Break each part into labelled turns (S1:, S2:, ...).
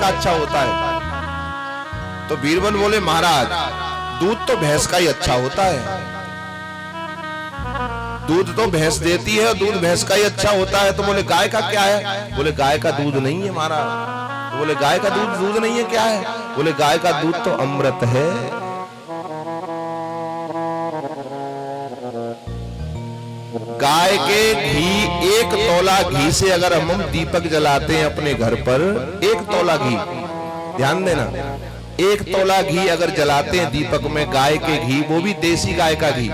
S1: अच्छा होता है? तो बीरबल बोले महाराज दूध तो भैंस का ही अच्छा होता है, दूध तो भैंस देती है और दूध भैंस का ही अच्छा होता है। तो बोले गाय का क्या है? बोले गाय का दूध नहीं है महाराज। तो बोले गाय का दूध दूध नहीं है, क्या है? बोले गाय का दूध तो अमृत है। गाय के घी, 1 तोला घी से अगर हम दीपक जलाते हैं अपने घर पर, 1 तोला घी, ध्यान देना, 1 तोला घी अगर जलाते हैं दीपक में गाय के घी, वो भी देसी गाय का घी,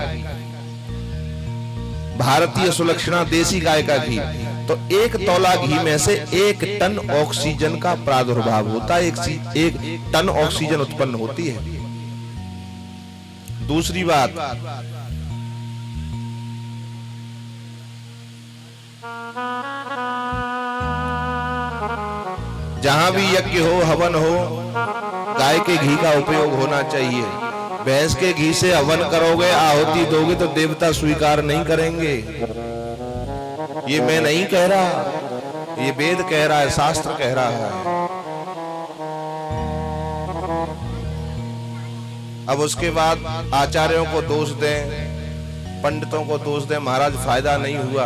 S1: भारतीय सुलक्षणा देसी गाय का घी, तो 1 तोला घी में से 1 टन ऑक्सीजन का प्रादुर्भाव होता है, 1 टन ऑक्सीजन उत्पन्न होती है। दूसरी बात, जहां भी यज्ञ हो, हवन हो, गाय के घी का उपयोग होना चाहिए। भैंस के घी से हवन करोगे, आहुति दोगे तो देवता स्वीकार नहीं करेंगे। ये मैं नहीं कह रहा, ये वेद कह रहा है, शास्त्र कह रहा है। अब उसके बाद आचार्यों को दोष दें, पंडितों को दोष दें, महाराज फायदा नहीं हुआ।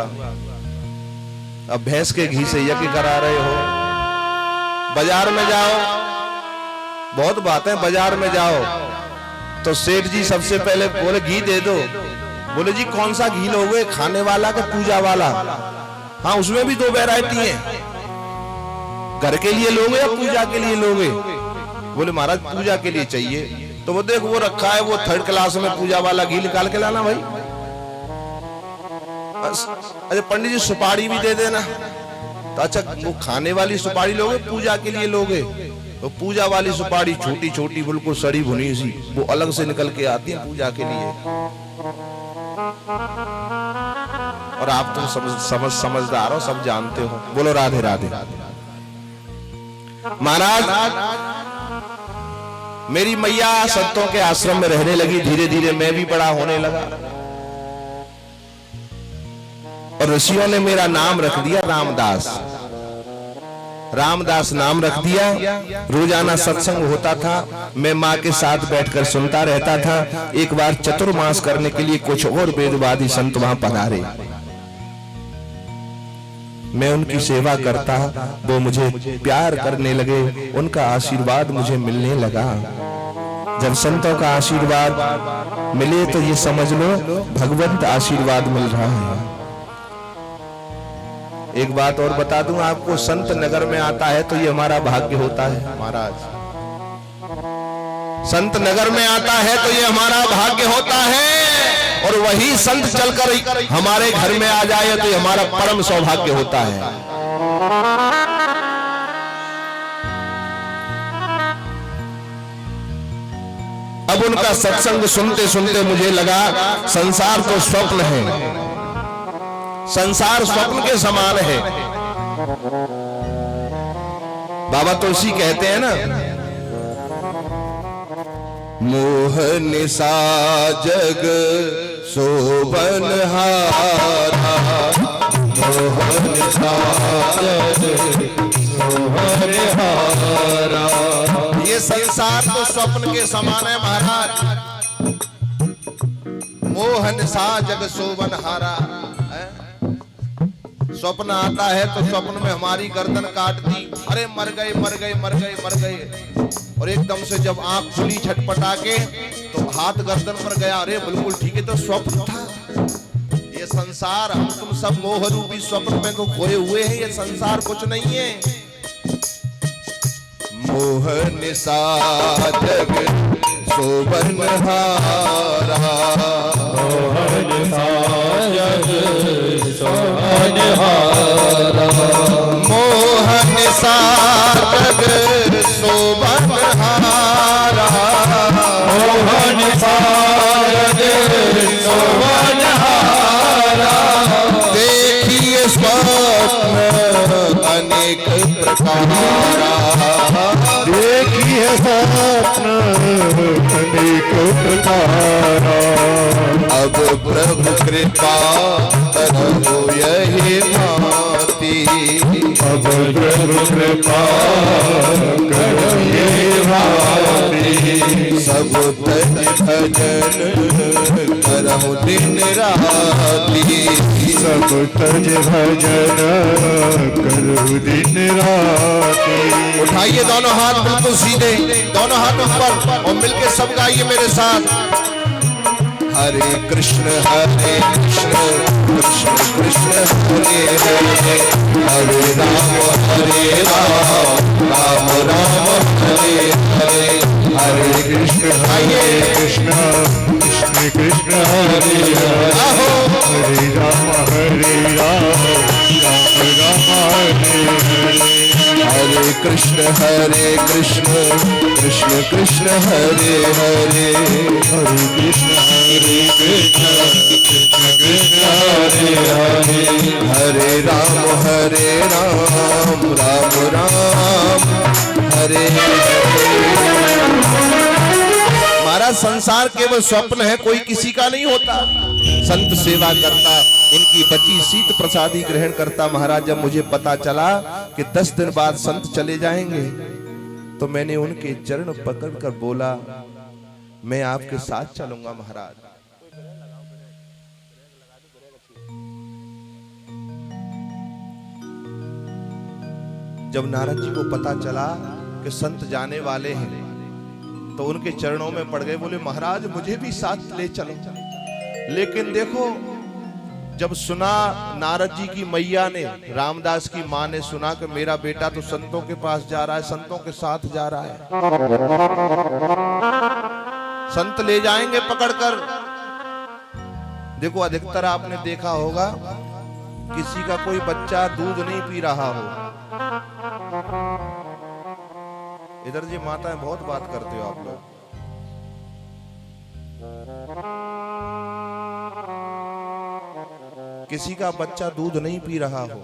S1: अब भैंस के घी से यज्ञ करा रहे हो, बाजार में जाओ, बहुत बातें, बाजार में जाओ तो सेठ जी सबसे पहले बोले घी दे दो। बोले जी कौन सा घी लोगे, खाने वाला का पूजा वाला? हाँ उसमें भी 2 वैरायटी है, घर के लिए लोगे या पूजा के लिए लोगे? बोले महाराज पूजा के लिए चाहिए। तो वो देख वो रखा है, वो 3rd क्लास में पूजा वाला घी निकाल के लाना भाई। अरे पंडित जी सुपारी भी दे देना। तो अच्छा वो खाने वाली सुपारी लोगे, पूजा के लिए लोगे? तो पूजा वाली सुपारी छोटी छोटी बिल्कुल सड़ी भुनी सी, वो अलग से निकल के आती है पूजा के लिए। और आप तो समझदार हो, सब जानते हो। बोलो राधे राधे। महाराज मेरी मैया संतों के आश्रम में रहने लगी, धीरे धीरे मैं भी बड़ा होने लगा और ऋषियों ने मेरा नाम रख दिया रामदास। रामदास नाम रख दिया। रोजाना सत्संग होता था, मैं माँ के साथ बैठकर सुनता रहता था। एक बार चतुर्मास करने के लिए कुछ और वेदवादी संत वहां पधारे, मैं उनकी सेवा करता, वो मुझे प्यार करने लगे, उनका आशीर्वाद मुझे मिलने लगा। जब संतों का आशीर्वाद मिले तो ये समझ लो भगवत आशीर्वाद मिल रहा है। एक बात और बता दूं आपको, संत नगर में आता है तो ये हमारा भाग्य होता है महाराज। संत नगर में आता है तो ये हमारा भाग्य होता है, और वही संत चलकर हमारे घर में आ जाए तो ये हमारा परम सौभाग्य होता है। अब उनका सत्संग सुनते सुनते मुझे लगा संसार तो स्वप्न है, संसार स्वप्न के समान है। बाबा तुलसी कहते हैं ना, मोह निशा जग शोभन हारा, मोह निशा जग शोभन हारा। ये संसार तो स्वप्न के समान है महाराज। मोह निशा जग शोभन हारा। स्वप्न आता है तो स्वप्न में हमारी गर्दन काट दी, अरे मर गए मर गए मर गए मर गए, और एकदम से जब आंख खुली झटपटा के तो हाथ गर्दन पर गया, अरे बिल्कुल ठीक है, तो स्वप्न था। ये संसार हम तुम सब मोह रूपी स्वप्न में तो खोए हुए हैं, ये संसार कुछ नहीं है। मोह निशा जग शोभन हारा, मोह निशा जग शोभन हारा, मोह निशा जग शोभन हारा, मोह निशा जग शोभन हारा। देखिए स्वप्न अनेक प्रकारा, देखिए स्वप्न अनेक प्रकारा। अब प्रभु कृपा करो यही भांति, अब प्रभु कृपा करो भजन करहु दिन राति।
S2: सब तज भजन करहु दिन राति।
S1: उठाइए दोनों हाथ बिल्कुल सीधे, दोनों हाथ ऊपर और मिलके सब गाइए मेरे साथ। हरे कृष्ण कृष्ण कृष्ण हरे हरे, हरे राम राम राम हरे हरे। हरे कृष्ण
S2: कृष्ण कृष्ण कृष्ण हरे हरे, हरे राम राम हरे हरे।
S1: हरे कृष्ण कृष्ण कृष्ण हरे हरे,
S2: हरे कृष्ण कृष्ण कृष्ण हरे हरे।
S1: हरे राम राम राम हरे हरे। हमारा संसार केवल स्वप्न है, कोई किसी का नहीं होता। संत सेवा करता, इनकी बची शीत प्रसादी ग्रहण करता। महाराज जब मुझे पता चला कि 10 दिन बाद संत चले जाएंगे, तो मैंने उनके चरण पकड़कर बोला, मैं आपके साथ चलूंगा महाराज। जब नारद जी को पता चला कि संत जाने वाले हैं, तो उनके चरणों में पड़ गए, बोले महाराज मुझे भी साथ ले चलो। लेकिन देखो, जब सुना नारद जी की मैया ने, रामदास की माँ ने सुना कि मेरा बेटा तो संतों के पास जा रहा है, संतों के साथ जा रहा है, संत ले जाएंगे पकड़कर। देखो अधिकतर आपने देखा होगा, किसी का कोई बच्चा दूध नहीं पी रहा हो, इधर जी माताएं बहुत बात करते हो आप लोग। किसी का बच्चा दूध नहीं पी रहा हो,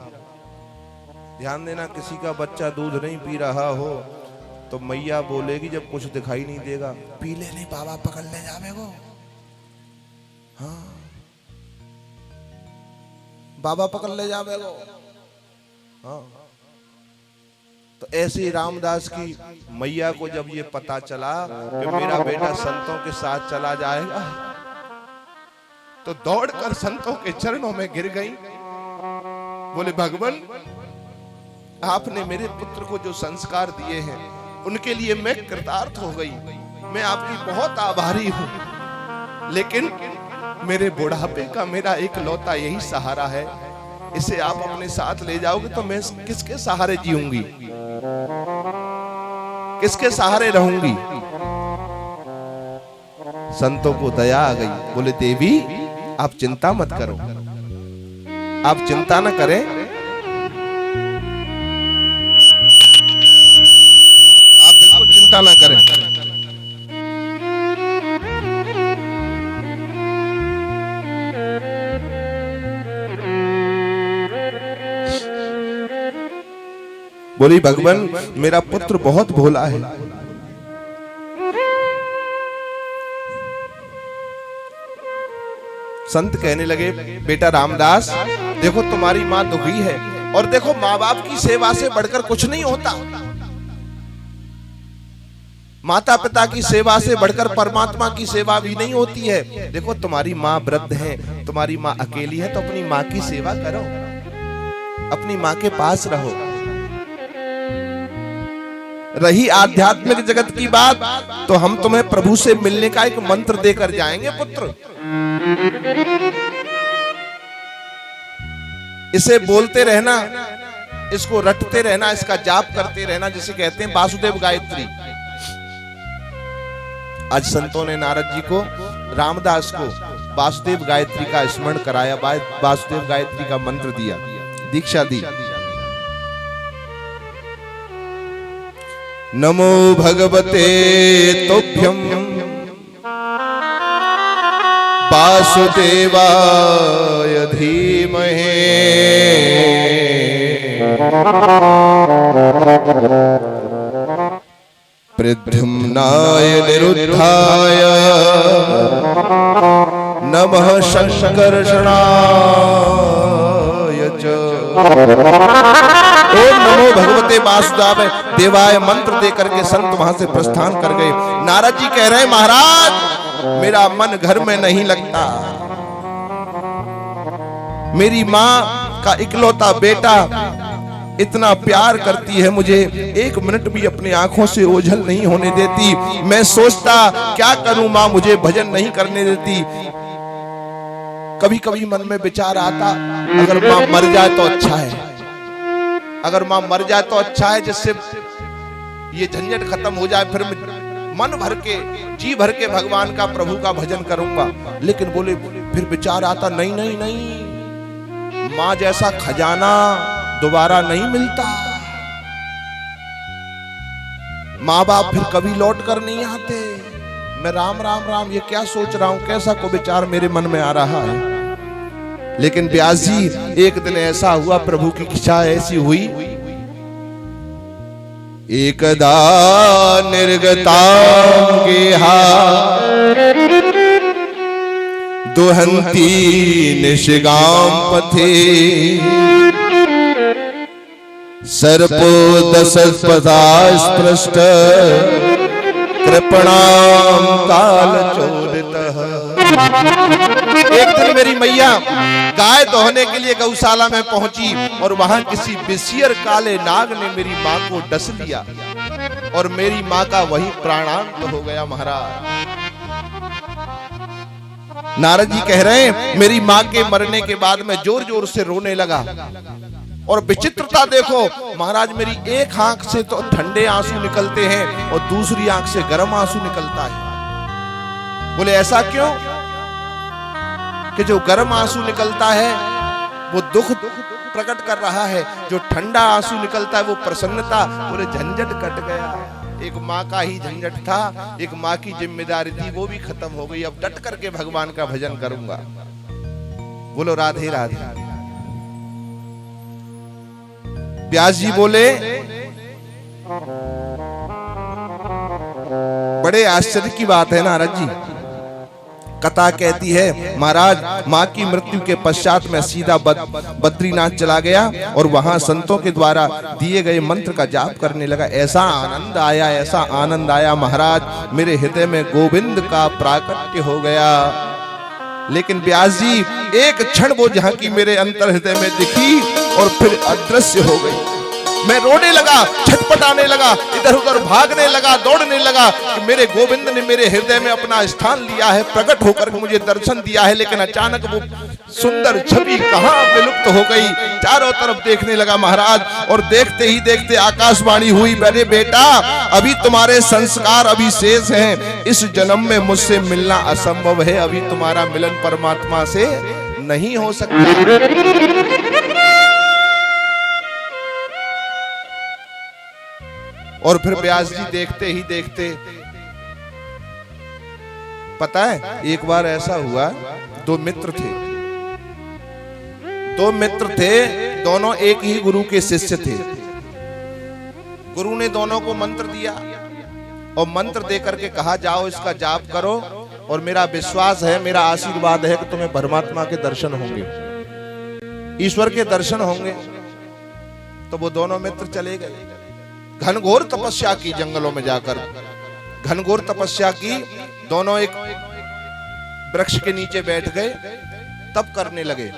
S1: ध्यान देना, किसी का बच्चा दूध नहीं पी रहा हो तो मैया बोलेगी जब कुछ दिखाई नहीं देगा, पी ले नहीं बाबा पकड़ ले जावे वो। हाँ बाबा पकड़ ले जावे वो। हाँ तो ऐसे ही रामदास की मैया को जब ये पता चला कि मेरा बेटा संतों के साथ चला जाएगा, तो दौड़कर संतों के चरणों में गिर गई। बोले भगवान, आपने मेरे पुत्र को जो संस्कार दिए हैं उनके लिए मैं कृतार्थ हो गई, मैं आपकी बहुत आभारी हूं। लेकिन मेरे बुढ़ापे का मेरा एक लौता यही सहारा है, इसे आप अपने साथ ले जाओगे तो मैं किसके सहारे जीऊंगी, किसके सहारे रहूंगी। संतों को दया आ गई, बोले देवी आप चिंता मत करो, आप चिंता न करें, आप बिल्कुल चिंता न करें। बोली भगवान मेरा पुत्र बहुत भोला है, संत कहने लगे बेटा रामदास, देखो तुम्हारी माँ दुखी है, और देखो माँ बाप की सेवा से बढ़कर कुछ नहीं होता, माता पिता की सेवा से बढ़कर परमात्मा की सेवा भी नहीं होती है। देखो तुम्हारी माँ वृद्ध है, तुम्हारी माँ अकेली है, तो अपनी माँ की सेवा करो, अपनी माँ के पास रहो। रही आध्यात्मिक जगत की बात, तो हम तुम्हें प्रभु से मिलने का एक मंत्र देकर जाएंगे पुत्र, इसे बोलते रहना, इसको रटते रहना, इसका जाप करते रहना, जिसे कहते हैं वासुदेव गायत्री। आज संतों ने नारद जी को, रामदास को वासुदेव गायत्री का स्मरण कराया, वासुदेव गायत्री का मंत्र दिया, दीक्षा दी। नमो भगवते तुभ्यं वासुदेवाय धीमहि प्रद्युम्नाय निरुद्धाय नमः शंकर्षणाय च। ओम नमो भगवते वासुदेवाय देवाय मंत्र देकर के संत वहां से प्रस्थान कर गए। नारद जी कह रहे हैं महाराज मेरा मन घर में नहीं लगता। मेरी माँ का इकलौता बेटा इतना प्यार करती है मुझे, एक मिनट भी अपनी आंखों से ओझल नहीं होने देती। मैं सोचता क्या करूं, माँ मुझे भजन नहीं करने देती। कभी कभी मन में विचार आता, अगर माँ मर जाए तो अच्छा है, अगर माँ मर जाए तो अच्छा है, जिससे ये झंझट खत्म हो जाए, फिर मन भर के जी भर के भगवान का प्रभु का भजन करूंगा। लेकिन बोले फिर विचार आता, नहीं नहीं नहीं, माँ जैसा खजाना दोबारा नहीं मिलता। माँ बाप फिर कभी लौट कर नहीं आते। मैं राम राम राम ये क्या सोच रहा हूं, कैसा को विचार मेरे मन में आ रहा है। लेकिन व्यास जी, एक दिन ऐसा हुआ, प्रभु की इच्छा ऐसी हुई, एकदा निर्गतां गेहा दुहंती निशिगाम पथे सर्पो दशस्पदास्पृष्ट कृपणाम कालचोदितः। एक दिन मेरी मैया गाय दोहने के लिए गौशाला में पहुंची और वहां किसी विषियर काले नाग ने मेरी मां को डस लिया और मेरी मां का वही प्राणांत हो गया। महाराज नारद जी कह रहे हैं, मेरी मां के मरने के बाद मैं जोर जोर से रोने लगा और विचित्रता देखो महाराज, मेरी एक आंख से तो ठंडे आंसू निकलते हैं और दूसरी आंख से गर्म आंसू निकलता है। बोले ऐसा क्यों? कि जो गर्म आंसू निकलता है वो दुख प्रकट कर रहा है, जो ठंडा आंसू निकलता है वो प्रसन्नता। बोले झंझट कट गया, एक माँ का ही झंझट था, एक माँ की जिम्मेदारी थी, वो भी खत्म हो गई। अब डट करके भगवान का भजन करूंगा। बोलो राधे राधे। व्यास जी बोले, बड़े आश्चर्य की बात है नारद जी। कथा कहती है महाराज, माँ की मृत्यु के पश्चात मैं सीधा बद्रीनाथ चला गया और वहां संतों के द्वारा दिए गए मंत्र का जाप करने लगा। ऐसा आनंद आया, ऐसा आनंद आया महाराज, मेरे हृदय में गोविंद का प्राकट्य हो गया। लेकिन व्यास जी, एक क्षण वो झांकी मेरे अंतर हृदय में दिखी और फिर अदृश्य हो गई। मैं रोने लगा, छटपटाने लगा, इधर उधर भागने लगा, दौड़ने लगा कि मेरे गोविंद ने मेरे हृदय में अपना स्थान लिया है, प्रकट होकर मुझे दर्शन दिया है। लेकिन अचानक वो सुंदर छवि कहां विलुप्त हो गई। चारों तरफ देखने लगा महाराज और देखते ही देखते आकाशवाणी हुई, मेरे बेटा अभी तुम्हारे संस्कार अभी शेष हैं, इस जन्म में मुझसे मिलना असंभव है, अभी तुम्हारा मिलन परमात्मा से नहीं हो सकता। और फिर व्यास जी देखते ही देखते, पता है एक बार ऐसा हुआ, दो मित्र थे, दोनों एक ही गुरु के शिष्य थे। गुरु ने दोनों को मंत्र दिया और मंत्र देकर के कहा, जाओ इसका जाप करो और मेरा विश्वास है, मेरा आशीर्वाद है कि तुम्हें परमात्मा के दर्शन होंगे, ईश्वर के दर्शन होंगे। तो वो दोनों मित्र चले गए, घनघोर तपस्या की, जंगलों में जाकर घनघोर तपस्या की। दोनों एक वृक्ष के नीचे बैठ गए, तप करने लगे।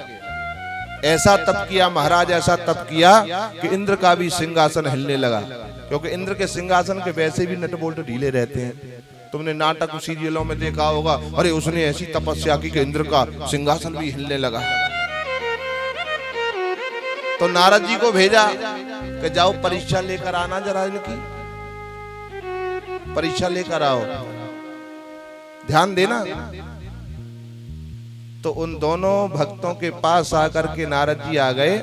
S1: ऐसा तप किया महाराज, ऐसा तप किया कि इंद्र का भी सिंहासन हिलने लगा, क्योंकि इंद्र के सिंहासन के वैसे भी नट बोल्ट ढीले रहते हैं। तुमने नाटक सीरियलों में देखा होगा, अरे उसने ऐसी तपस्या की कि इंद्र का सिंहासन भी हिलने लगा। तो नारद जी को भेजा कि जाओ परीक्षा लेकर आना, जरा इनकी परीक्षा लेकर आओ, ध्यान देना। तो उन दोनों भक्तों के पास आकर के नारद जी आ गए।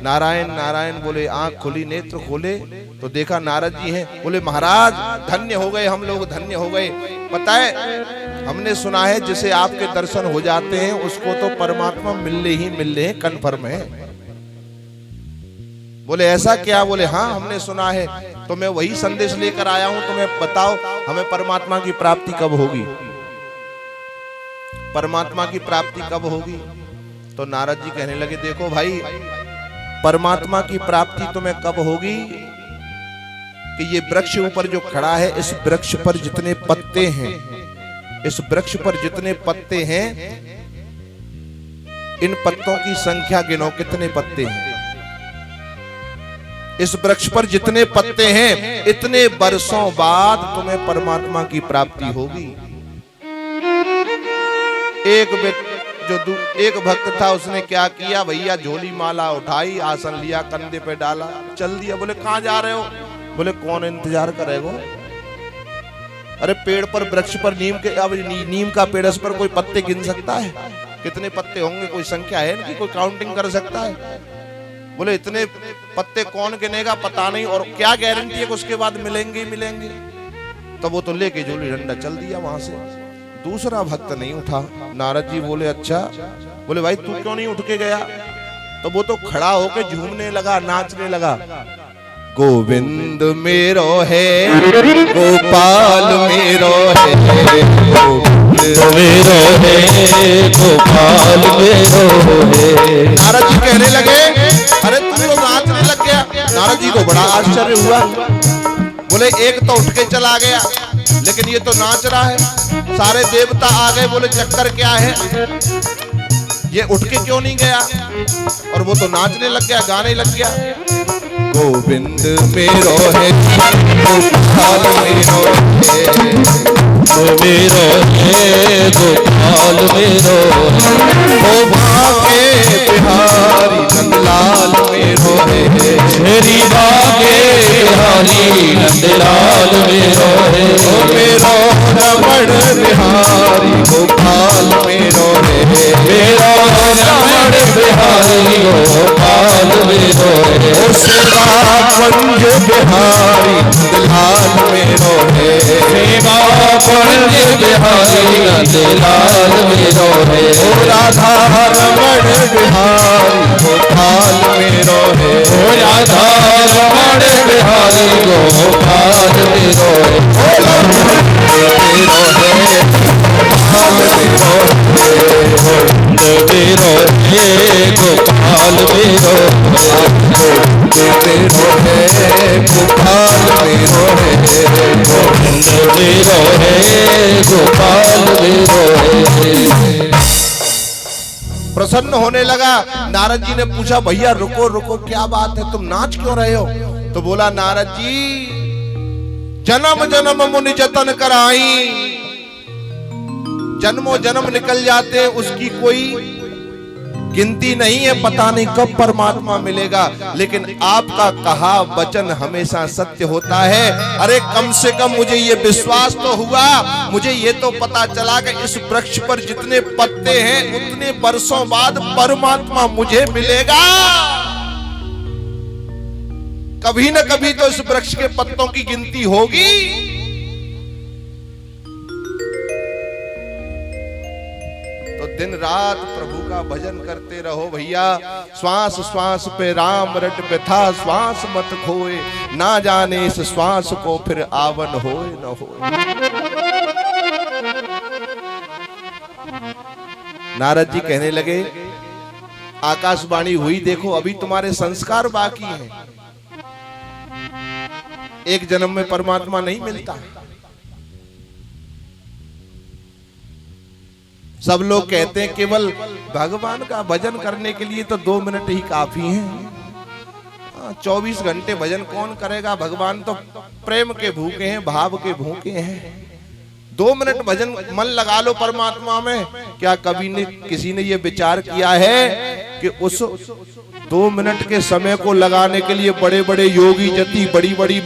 S1: नारायण नारायण बोले, आंख खुली, नेत्र खोले तो देखा नारद जी हैं। बोले महाराज धन्य हो गए, हम लोग धन्य हो गए। पता है हमने सुना है जिसे आपके दर्शन हो जाते हैं उसको तो परमात्मा मिलने ही मिलने हैं, कन्फर्म है। बोले ऐसा क्या? बोले हाँ हमने सुना है, तो मैं वही संदेश लेकर आया हूं। तुम्हें बताओ हमें परमात्मा की प्राप्ति कब होगी, परमात्मा की प्राप्ति कब होगी? तो नारद जी कहने लगे, देखो भाई परमात्मा की प्राप्ति तुम्हें कब होगी कि ये वृक्ष ऊपर जो खड़ा है, इस वृक्ष पर जितने पत्ते हैं इस वृक्ष पर जितने पत्ते हैं, इन पत्तों की संख्या गिनो, कितने पत्ते हैं। इस वृक्ष पर जितने पत्ते हैं, इतने वर्षों बाद तुम्हें परमात्मा की प्राप्ति होगी। एक भक्त था, उसने क्या किया भैया, झोली माला उठाई, आसन लिया, कंधे पे डाला, चल दिया। बोले कहां जा रहे हो? बोले कौन इंतजार करेगा? अरे पेड़ पर, वृक्ष पर, नीम का पेड़, इस पर कोई पत्ते गिन सकता है? कितने पत्ते होंगे? कोई संख्या है इनकी? कोई काउंटिंग कर सकता है? बोले इतने पत्ते कौन गिनेगा, पता नहीं, और क्या गारंटी है कि उसके बाद मिलेंगे मिलेंगे। तो वो तो लेके झोली डंडा चल दिया वहां से। दूसरा भक्त नहीं उठा। नारद जी बोले अच्छा। बोले भाई तू क्यों नहीं उठ के गया? तो वो तो खड़ा होके झूमने लगा, नाचने लगा। गोविंद मेरो है, गोपाल मेरो है, गोविंद मेरो है, गोपाल मेरो है। नारद जी कहने लगे अरे तू तो नाचने लग गया। नारद जी को बड़ा आश्चर्य हुआ। बोले एक तो उठ के चला गया, लेकिन ये तो नाच रहा है। सारे देवता आ गए, बोले चक्कर क्या है, ये उठ के क्यों नहीं गया? और वो तो नाचने लग गया, गाने लग गया। गोविंद मेरो है, गोपाल मेरो है, मेरो है, गोपाल मेरो है, ओ भागे बिहारी नंदलाल मेरो है, मेरी भागे बिहारी नंदलाल मेरो है, ओ मेरो रमण बिहारी गोपाल मेरो है, मेरा रमण बिहारी गोपाल मेरो है, ओ सेवा पंज बिहारी नंदलाल मेरो है, सेवा पंज बिहारी नंदलाल मेरो है, ओ राधा रमण बिहारी गोपाल मेरो है, ओ राधा रमण बिहारी गोपाल मेरो है, ओ रमण मेरो है, गोपाल मेरो है, गोपाल मेरो है, मेरो है, गोपाल मेरो है, गोविंद मेरो है, गोपाल मेरो है। प्रसन्न होने लगा। नारद जी ने पूछा भैया रुको रुको, क्या बात है, तुम नाच क्यों रहे हो? तो बोला नारद जी, जन्म जन्म मुनि जतन कराई, जन्मों जन्म निकल जाते, उसकी कोई गिनती नहीं है, पता नहीं कब परमात्मा मिलेगा, लेकिन आपका कहा वचन हमेशा सत्य होता है। अरे कम से कम मुझे ये विश्वास तो हुआ, मुझे ये तो पता चला कि इस वृक्ष पर जितने पत्ते हैं उतने वर्षों बाद परमात्मा मुझे मिलेगा। कभी न कभी तो इस वृक्ष के पत्तों की गिनती होगी। तो दिन रात प्रभु का भजन करते रहो भैया। श्वास श्वास पे राम रट व्यथा, श्वास मत खोए, ना जाने इस श्वास को फिर आवन होए न होए। नारद जी कहने लगे आकाशवाणी हुई, देखो अभी तुम्हारे संस्कार बाकी हैं, एक जन्म में परमात्मा नहीं मिलता। सब लोग कहते हैं केवल भगवान का भजन करने के लिए तो 2 मिनट ही काफी हैं। 24 घंटे भजन कौन करेगा? भगवान तो प्रेम के भूखे हैं, भाव के भूखे हैं। 2 मिनट भजन मन लगा लो परमात्मा में। क्या कभी ने किसी ने ये विचार किया है कि उस 2 मिनट के समय को लगाने के लिए बड़े बड़े योगी जति बड़ी बड़ी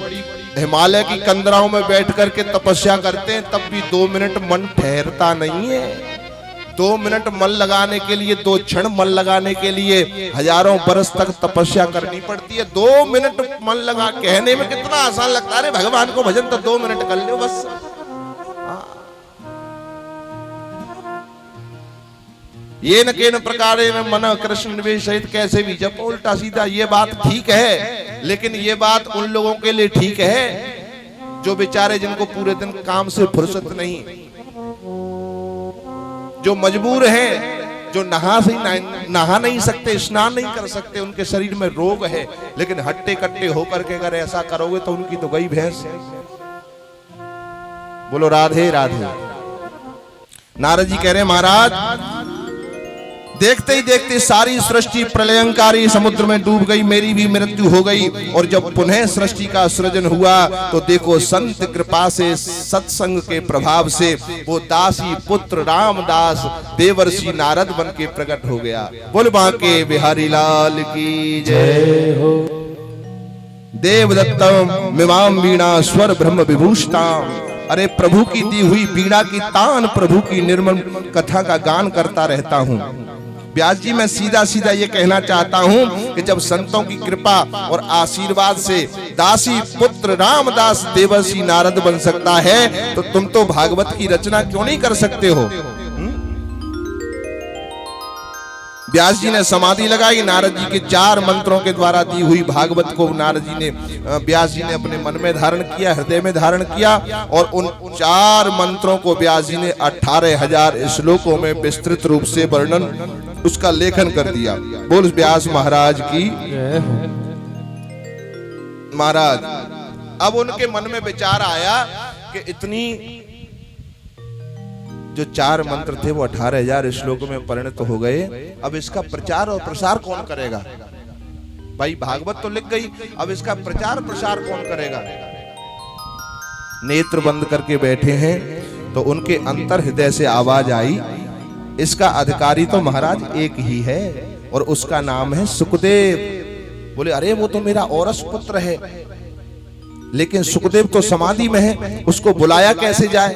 S1: हिमालय की कंदराओं में बैठ करके तपस्या करते हैं, तब भी 2 मिनट मन ठहरता नहीं है। 2 मिनट मन लगाने के लिए, 2 क्षण मन लगाने के लिए हजारों बरस तक तपस्या करनी पड़ती है। 2 मिनट मन लगा, कहने में कितना आसान लगता है, अरे भगवान को भजन तो 2 मिनट कर लो बस। ये न केन प्रकार मन कृष्ण निवेश सहित कैसे भी जब उल्टा सीधा, ये बात ठीक है, लेकिन ये बात उन लोगों के लिए ठीक है जो बेचारे जिनको पूरे दिन काम से फुर्सत नहीं, जो मजबूर हैं, जो नहा नहीं सकते, स्नान नहीं कर सकते, उनके शरीर में रोग है, लेकिन हट्टे कट्टे होकर के अगर ऐसा करोगे तो उनकी तो गई भैंस। बोलो राधे राधे। नारद जी कह रहे हैं महाराज, देखते ही देखते सारी सृष्टि प्रलयंकारी समुद्र में डूब गई, मेरी भी मृत्यु हो गई। और जब पुनः सृष्टि का सृजन हुआ तो देखो संत कृपा से, सत्संग के प्रभाव से वो दासी पुत्र रामदास देवर्षि नारद बन के प्रकट हो गया। बोल बांके बिहारी लाल की जय हो। देवदत्तम मिमाम वीणा स्वर ब्रह्म विभूषिताम। अरे प्रभु की दी हुई वीणा की तान, प्रभु की निर्मल कथा का गान करता रहता हूँ। व्यास जी, मैं सीधा सीधा ये कहना चाहता हूँ कि जब संतों की कृपा और आशीर्वाद से दासी पुत्र रामदास देवर्षि नारद बन सकता है तो तुम तो भागवत की रचना क्यों नहीं कर सकते हो? व्यास जी ने समाधि लगाई, नारद जी के 4 मंत्रों के द्वारा दी हुई भागवत को नारद जी ने, व्यास जी ने अपने मन में धारण किया, हृदय में धारण किया और उन 4 मंत्रों को व्यास जी ने 18,000 श्लोकों में विस्तृत रूप से वर्णन, उसका लेखन कर दिया। बोल व्यास महाराज की। महाराज, अब उनके मन में विचार आया कि इतनी जो 4 मंत्र थे वो 18,000 श्लोकों में परिणत हो गए, अब इसका प्रचार और प्रसार कौन करेगा? भाई भागवत तो लिख गई, अब इसका प्रचार प्रसार कौन करेगा? नेत्र बंद करके बैठे हैं तो उनके अंतर हृदय से आवाज आई, इसका अधिकारी तो महाराज एक ही है और उसका नाम है सुखदेव। बोले अरे वो तो मेरा औरस पुत्र है, लेकिन सुखदेव तो समाधि में है, उसको बुलाया कैसे जाए?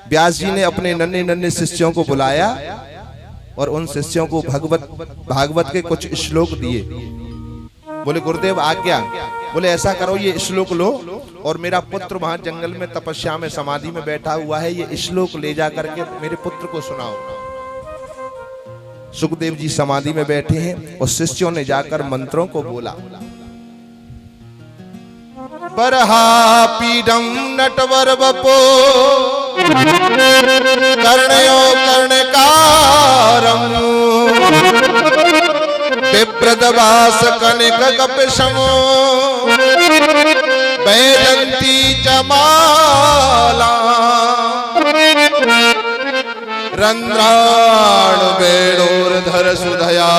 S1: व्यास जी ने अपने नन्हे नन्हे शिष्यों को बुलाया और उन शिष्यों को भागवत के कुछ श्लोक दिए। बोले गुरुदेव आज्ञा। बोले ऐसा करो, ये श्लोक लो और मेरा पुत्र वहां जंगल में तपस्या में समाधि में बैठा हुआ है, ये श्लोक ले जा करके मेरे पुत्र को सुनाओ। सुखदेव जी समाधि में बैठे हैं और शिष्यों ने जाकर मंत्रों को बोला। बरहा पीडम नटवर बपो कर्णयो कर्णकारम विप्रदवास कनिक कपिशमो बैजंती चमाला रंध्राण वेणोर्धर सुधया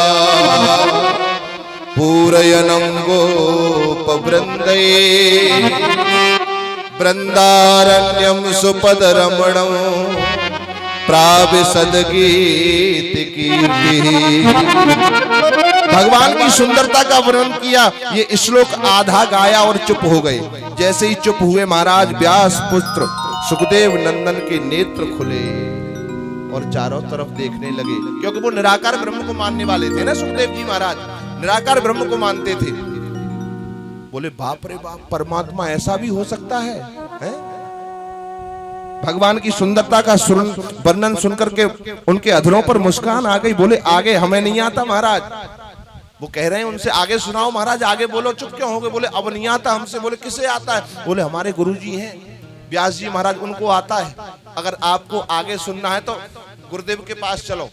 S1: पूरयनं गोप वृंदे वृंदारण्यम सुपद रमणं प्राविशद गीत कीर्ति। भगवान की सुंदरता का वर्णन किया, ये श्लोक आधा गाया और चुप हो गए। जैसे ही चुप हुए महाराज व्यास पुत्र सुखदेव नंदन के नेत्र खुले और चारों तरफ देखने लगे, क्योंकि वो निराकार ब्रह्म को मानने वाले थे ना। सुखदेव जी महाराज निराकार ब्रह्म को मानते थे। बोले बाप रे बाप, परमात्मा ऐसा भी हो सकता है, हैं? भगवान की सुंदरता का वर्णन सुनकर के उनके अधरों पर मुस्कान आ गई। बोले आगे हमें नहीं आता महाराज। वो कह रहे हैं उनसे आगे सुनाओ महाराज, आगे बोलो, चुप क्यों हो गए? बोले अब नहीं आता हमसे। बोले किसे आता है? बोले हमारे गुरुजी हैं व्यास जी महाराज, उनको आता है। अगर आपको आगे सुनना है तो गुरुदेव के पास चलो।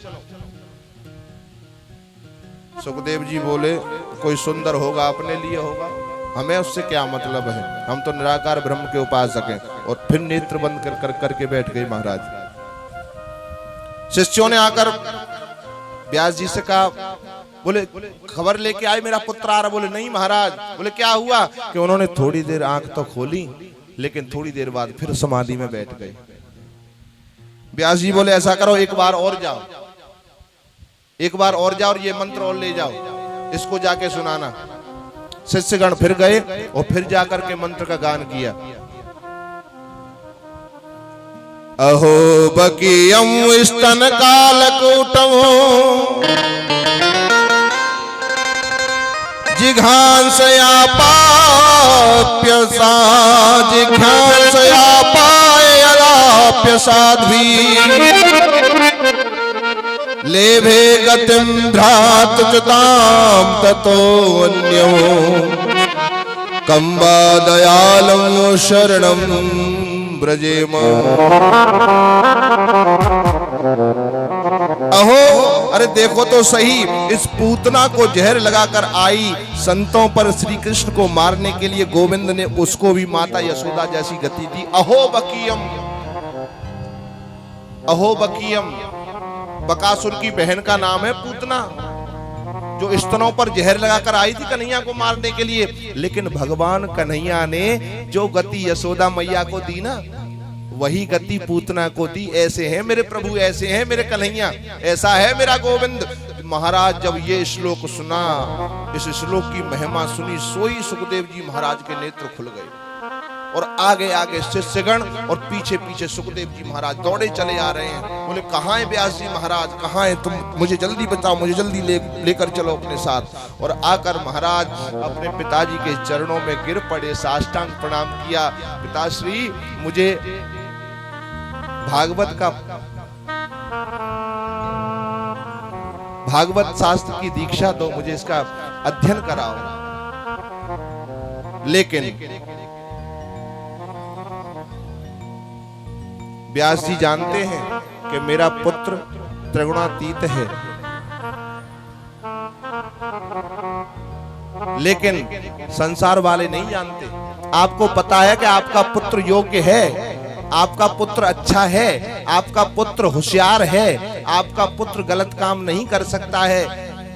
S1: सुखदेव जी बोले कोई सुंदर होगा, अपने लिए होगा, हमें उससे क्या मतलब है, हम तो निराकार ब्रह्म के उपासक हैं। और फिर नेत्र बंद करके बैठ गए महाराज। शिष्यों ने आकर व्यास जी से कहा, बोले खबर लेके आए मेरा पुत्र आ रहा। बोले नहीं महाराज। बोले क्या हुआ? कि उन्होंने थोड़ी देर आंख तो खोली, लेकिन थोड़ी देर बाद फिर समाधि में बैठ गए। व्यास जी बोले ऐसा करो, एक बार और जाओ, एक बार और जाओ और ये मंत्र और ले जाओ, इसको जाके सुनाना। शिष्यगण फिर गए और फिर जाकर के मंत्र का गान किया। अहो बकीयम स्तन कालकूटम जिघांसया पाप्यसा जिघांसया पायलाप्य साध्वी लेभे गतिम भ्रातुचताम ततो अन्यो कंबा दयालं शरणं ब्रजेम। अहो अरे देखो तो सही, इस पूतना को जहर लगाकर आई संतों पर श्री कृष्ण को मारने के लिए गोविंद ने उसको भी माता यशोदा जैसी गति दी। अहो बकीयम, अहो बकियम, बकासुर की बहन का नाम है पूतना, जो स्तनों पर जहर लगाकर आई थी कन्हैया को मारने के लिए। लेकिन भगवान कन्हैया ने जो गति यशोदा मैया को दी ना, वही गति पूतना को दी। ऐसे हैं मेरे प्रभु, ऐसे हैं मेरे कन्हैया, ऐसा है मेरा गोविंद। महाराज जब ये श्लोक सुना, इस श्लोक की महिमा सुनी, सोई सुखदेव जी महाराज के नेत्र खुल गए और आगे आगे शिष्यगण और पीछे पीछे सुखदेव जी महाराज दौड़े चले आ रहे हैं। बोले कहाँ है व्यास जी महाराज, कहाँ है तुम, मुझे जल्दी बताओ, मुझे जल्दी लेकर चलो अपने साथ। और आकर महाराज अपने पिताजी के चरणों में गिर पड़े, साष्टांग प्रणाम किया। पिताश्री मुझे भागवत शास्त्र की दीक्षा दो, मुझे इसका अध्ययन कराओ। लेकिन व्यास जी जानते हैं कि मेरा पुत्र त्रिगुणातीत है, लेकिन संसार वाले नहीं जानते। आपको पता है कि आपका पुत्र योग्य है, आपका पुत्र अच्छा है, आपका पुत्र होशियार है, आपका पुत्र गलत काम नहीं कर सकता है,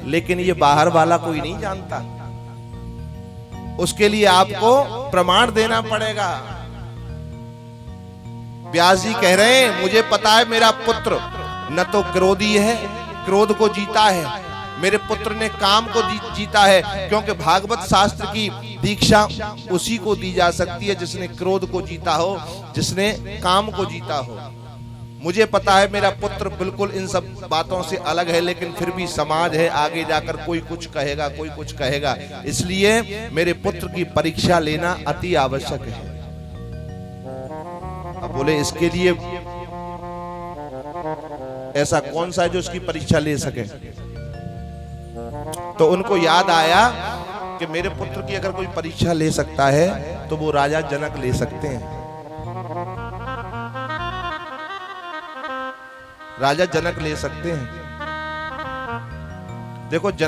S1: लेकिन ये बाहर वाला कोई नहीं जानता। उसके लिए आपको प्रमाण देना पड़ेगा। व्यास जी कह रहे हैं मुझे पता है मेरा पुत्र न तो क्रोधी है, क्रोध को जीता है, मेरे पुत्र ने काम को जीता है, क्योंकि भागवत शास्त्र की दीक्षा उसी को दी जा सकती है जिसने क्रोध को जीता हो, जिसने काम को जीता हो। मुझे पता है मेरा पुत्र बिल्कुल इन सब बातों से अलग है, लेकिन फिर भी समाज है, आगे जाकर कोई कुछ कहेगा, कोई कुछ कहेगा, इसलिए मेरे पुत्र की परीक्षा लेना अति आवश्यक है। अब बोले इसके लिए ऐसा कौन सा है जो उसकी परीक्षा ले सके? तो उनको याद आया कि मेरे पुत्र की अगर कोई परीक्षा ले सकता है तो वो राजा जनक ले सकते हैं। राजा जनक ले सकते हैं। देखो जनक